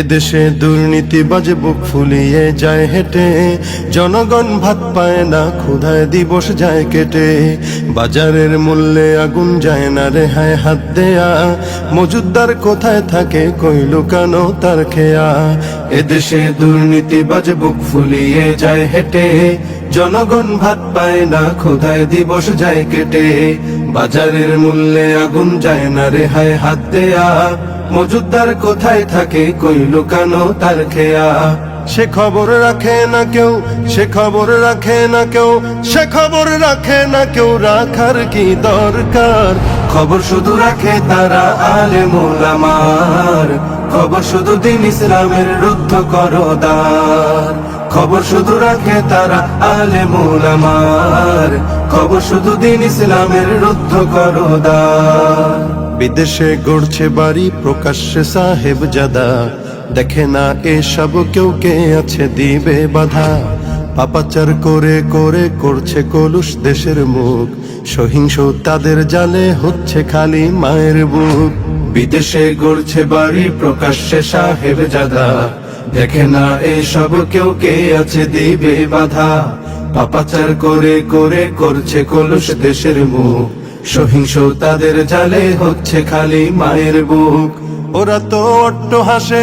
এদেশে দুর্নীতিবাজ বুক ফুলিয়ে যায় হেঁটে, জনগণ ভাত পায় না, ক্ষুধায় দিবস যায় কেটে। বাজারের মূল্যে আগুন যায় না রেহাই হাত দেয়া, মজুদদার কোথায় থাকে কই লুকানো তার খেয়া। এদেশে দুর্নীতিবাজ বুক ফুলিয়ে যায় হেঁটে, জনগণ ভাত পায় না, ক্ষুধায় দিবস যায় কেটে। বাজারের মূল্যে আগুন যায় না রেহাই হাত দেয়া, মজুদদার কোথায় থাকে কই লুকানো তার খেয়া। সে খবর রাখে না কেউ, সে খবর রাখে না কেউ, সে খবর রাখে না কেউ, রাখার কি দরকার। খবর শুধু রাখে তারা আলেম ওলামার, খবর শুধু দিন ইসলামের রুদ্ধ করদার। খবর শুধু রাখে তারা আলেম ওলামার, খবর শুধু দিন ইসলামের রুদ্ধ করদার। বিদেশে গড়ছে বাড়ি প্রকাশ্যে সাহেব জাদা, দেখে না এসব কেউ কে আছে দিবে বাধা। পাপাচার করে করে করছে কলুষ দেশের মুখ, সহিংস তাদের জালে হচ্ছে খালি মায়ের বুক। বিদেশে গড়ছে বাড়ি প্রকাশ্যে সাহেব জাদা, দেখে না এসব কেউ কে আছে দিবে বাধা। পাপাচার করে করে করছে কলুষ দেশের মুখ, সহিংস তাদের জালে হচ্ছে খালি মায়ের বুক। ওরা তো অট্ট হাসে,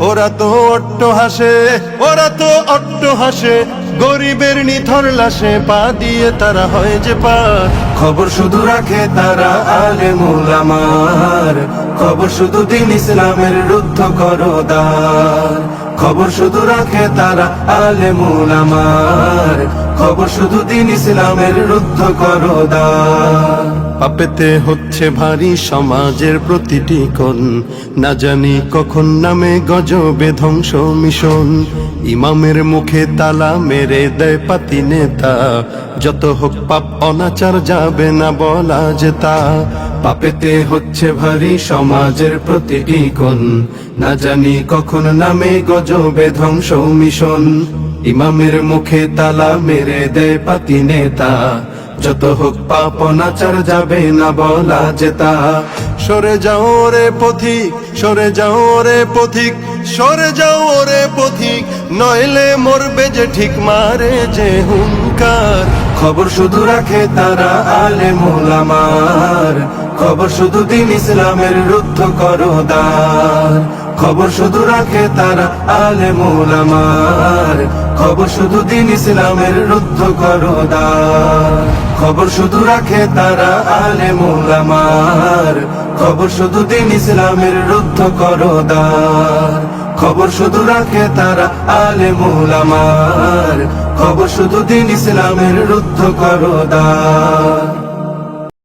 ওরা তো অট্ট হাসে, ওরা তো অট্ট হাসে, গরিবের নিথর লাশে পা দিয়ে তারা হয় যে পার। খবর শুধু রাখে তারা আলেম ওলামার, খবর শুধু দিন ইসলামের রুদ্ধ করদার। খবর শুধু রাখে তারা আলেম ওলামার, খবর শুধু দিন ইসলামের রুদ্ধ করদার। পাপেতে হচ্ছে ভারী সমাজের প্রতিটি কোণ, না জানি কখন নামে গজবে ধ্বংস মিশন। ইমামের মুখে তালা মেরে দেয় পাতি নেতা, যত হোক পাপ অনাচার যাবে না বলা যেতা। পাপেতে হচ্ছে ভারী সমাজের প্রতিটি কোণ, না জানি কখন নামে গজবে ধ্বংস মিশন। ইমামের মুখে তালা মেরে দেয় পাতি নেতা, যত হোক পাপ অনাচার যাবে না বলা যেতা। সরে যাও রে পথিক, সরে যাও রে পথিক, সরে যাও রে পথিক, নইলে মরবে যে ঠিক মারে যে হুঙ্কার। খবর শুধু রাখে তারা আলেম ওলামার, খবর শুধু দিন ইসলামের রুদ্ধ করদার। খবর শুধু রাখে তারা আলেম ওলামার, খবর শুধু দিন ইসলামের রুদ্ধ করদার। খবর শুধু রাখে তারা আলেম ওলামার, খবর শুধু দিন ইসলামের রুদ্ধ করদার। খবর শুধু রাখে তারা আলেম ওলামার, খবর শুধু দিন ইসলামের রুদ্ধ করদার।